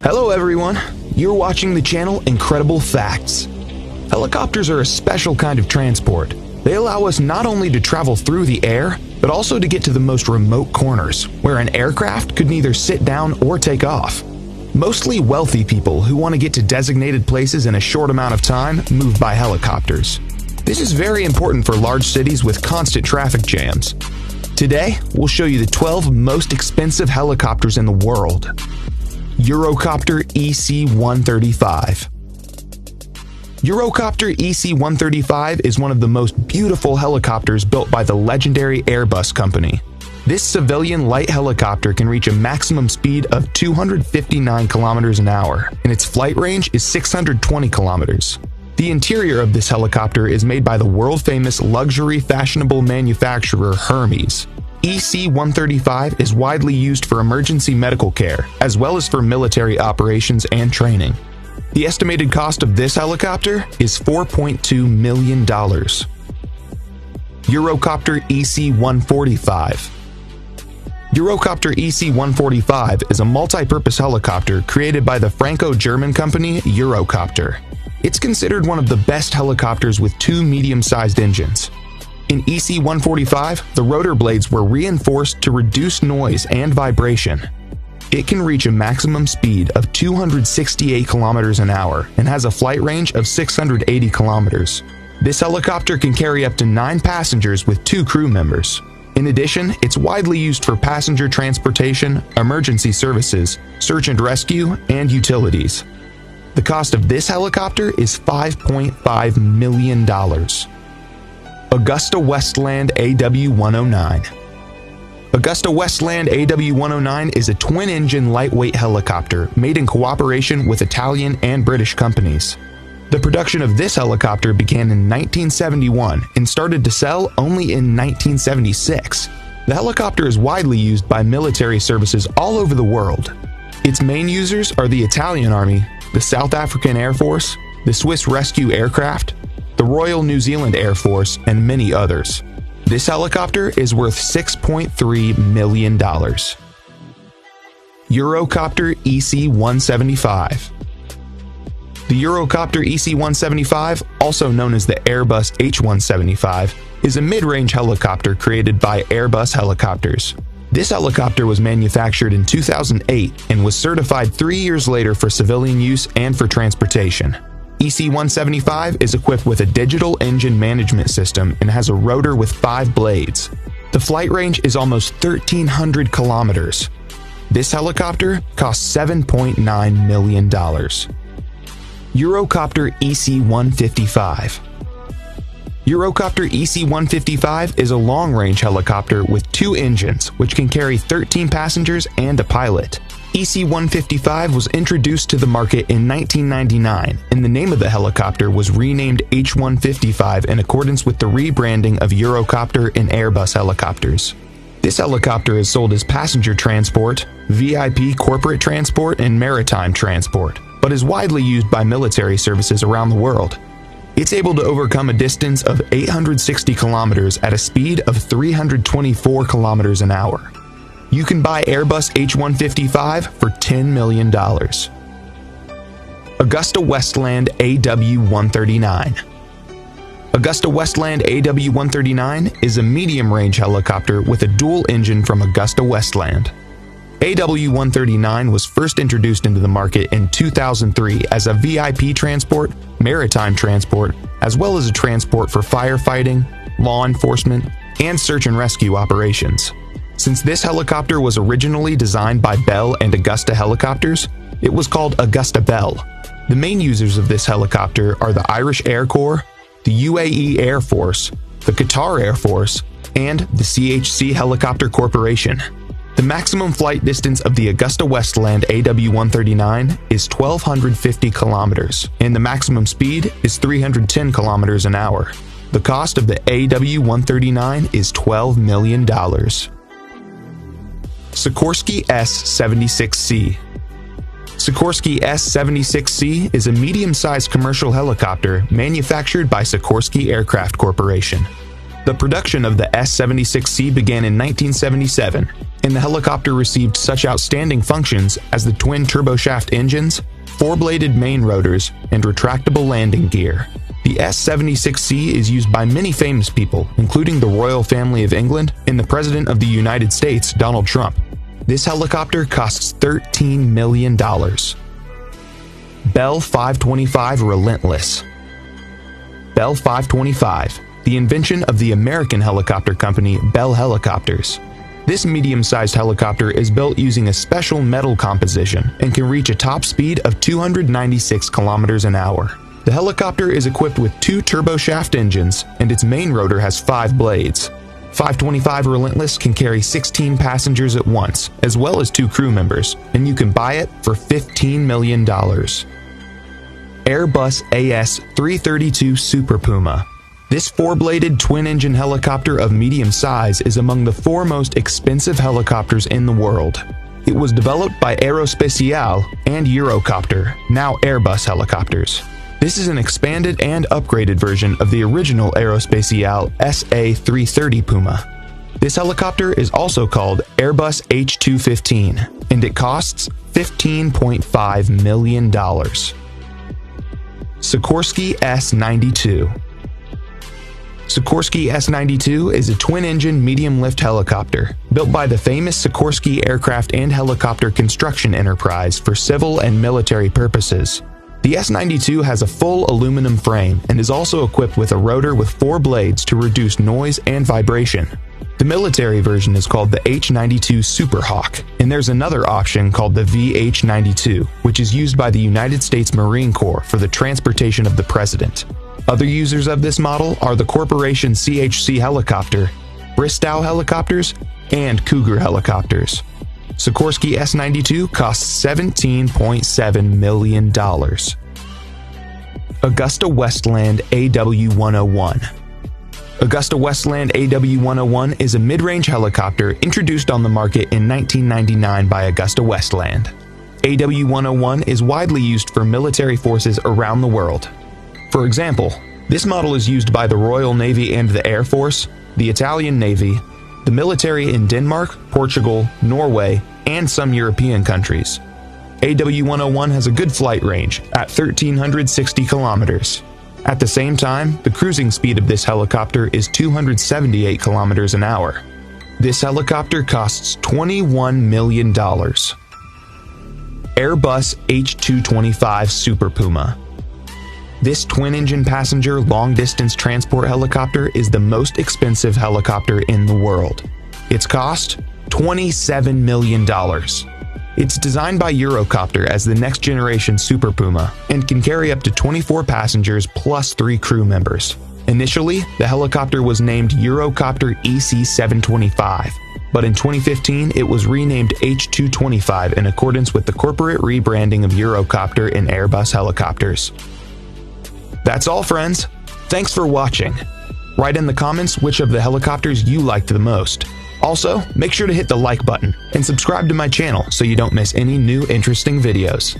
Hello everyone, you're watching the channel Incredible Facts. Helicopters are a special kind of transport. They allow us not only to travel through the air, but also to get to the most remote corners, where an aircraft could neither sit down or take off. Mostly wealthy people who want to get to designated places in a short amount of time move by helicopters. This is very important for large cities with constant traffic jams. Today, we'll show you the 12 most expensive helicopters in the world. Eurocopter EC-135. Eurocopter EC-135 is one of the most beautiful helicopters built by the legendary Airbus company. This civilian light helicopter can reach a maximum speed of 259 kilometers an hour, and its flight range is 620 kilometers. The interior of this helicopter is made by the world-famous luxury fashionable manufacturer Hermes. EC-135 is widely used for emergency medical care, as well as for military operations and training. The estimated cost of this helicopter is $4.2 million. Eurocopter EC-145. Eurocopter EC-145 is a multi-purpose helicopter created by the Franco-German company Eurocopter. It's considered one of the best helicopters with two medium-sized engines. In EC-145, the rotor blades were reinforced to reduce noise and vibration. It can reach a maximum speed of 268 kilometers an hour and has a flight range of 680 kilometers. This helicopter can carry up to 9 passengers with 2 crew members. In addition, it's widely used for passenger transportation, emergency services, search and rescue, and utilities. The cost of this helicopter is $5.5 million. AgustaWestland AW109. AgustaWestland AW109 is a twin-engine lightweight helicopter made in cooperation with Italian and British companies. The production of this helicopter began in 1971 and started to sell only in 1976. The helicopter is widely used by military services all over the world. Its main users are the Italian Army, the South African Air Force, the Swiss Rescue Aircraft, the Royal New Zealand Air Force, and many others. This helicopter is worth $6.3 million. Eurocopter EC-175. The Eurocopter EC-175, also known as the Airbus H-175, is a mid-range helicopter created by Airbus Helicopters. This helicopter was manufactured in 2008 and was certified 3 years later for civilian use and for transportation. EC-175 is equipped with a digital engine management system and has a rotor with 5 blades. The flight range is almost 1,300 kilometers. This helicopter costs $7.9 million. Eurocopter EC-155. Eurocopter EC-155 is a long-range helicopter with 2 engines, which can carry 13 passengers and a pilot. EC-155 was introduced to the market in 1999, and the name of the helicopter was renamed H-155 in accordance with the rebranding of Eurocopter and Airbus helicopters. This helicopter is sold as passenger transport, VIP corporate transport, and maritime transport, but is widely used by military services around the world. It's able to overcome a distance of 860 kilometers at a speed of 324 kilometers an hour. You can buy Airbus H-155 for $10 million. AgustaWestland AW139. AgustaWestland AW139 is a medium-range helicopter with a dual engine from AgustaWestland. AW139 was first introduced into the market in 2003 as a VIP transport, maritime transport, as well as a transport for firefighting, law enforcement, and search and rescue operations. Since this helicopter was originally designed by Bell and Augusta Helicopters, it was called Augusta Bell. The main users of this helicopter are the Irish Air Corps, the UAE Air Force, the Qatar Air Force, and the CHC Helicopter Corporation. The maximum flight distance of the AgustaWestland AW139 is 1,250 kilometers, and the maximum speed is 310 kilometers an hour. The cost of the AW139 is $12 million. Sikorsky S-76C. Sikorsky S-76C is a medium-sized commercial helicopter manufactured by Sikorsky Aircraft Corporation. The production of the S-76C began in 1977. and the helicopter received such outstanding functions as the twin turboshaft engines, four-bladed main rotors, and retractable landing gear. The S-76C is used by many famous people, including the royal family of England and the President of the United States, Donald Trump. This helicopter costs $13 million. Bell 525 Relentless. Bell 525, the invention of the American helicopter company Bell Helicopters. This medium-sized helicopter is built using a special metal composition and can reach a top speed of 296 kilometers an hour. The helicopter is equipped with two turboshaft engines, and its main rotor has 5 blades. 525 Relentless can carry 16 passengers at once, as well as 2 crew members, and you can buy it for $15 million. Airbus AS-332 Super Puma. This 4-bladed twin-engine helicopter of medium size is among the 4 most expensive helicopters in the world. It was developed by Aerospatiale and Eurocopter, now Airbus helicopters. This is an expanded and upgraded version of the original Aerospatiale SA-330 Puma. This helicopter is also called Airbus H215, and it costs $15.5 million. Sikorsky S-92. Sikorsky S-92 is a twin-engine medium-lift helicopter built by the famous Sikorsky Aircraft and Helicopter Construction Enterprise for civil and military purposes. The S-92 has a full aluminum frame and is also equipped with a rotor with 4 blades to reduce noise and vibration. The military version is called the H-92 Super Hawk, and there's another option called the VH-92, which is used by the United States Marine Corps for the transportation of the president. Other users of this model are the Corporation CHC helicopter, Bristow helicopters, and Cougar helicopters. Sikorsky S-92 costs $17.7 million. Augusta Westland AW101. Augusta Westland AW101 is a mid-range helicopter introduced on the market in 1999 by Augusta Westland. AW101 is widely used for military forces around the world. For example, this model is used by the Royal Navy and the Air Force, the Italian Navy, the military in Denmark, Portugal, Norway, and some European countries. AW101 has a good flight range at 1,360 kilometers. At the same time, the cruising speed of this helicopter is 278 kilometers an hour. This helicopter costs $21 million. Airbus H225 Super Puma. This twin-engine passenger long-distance transport helicopter is the most expensive helicopter in the world. Its cost? $27 million. It's designed by Eurocopter as the next-generation Super Puma and can carry up to 24 passengers plus 3 crew members. Initially, the helicopter was named Eurocopter EC-725, but in 2015 it was renamed H225 in accordance with the corporate rebranding of Eurocopter and Airbus helicopters. That's all, friends. Thanks for watching. Write in the comments which of the helicopters you liked the most. Also, make sure to hit the like button and subscribe to my channel so you don't miss any new interesting videos.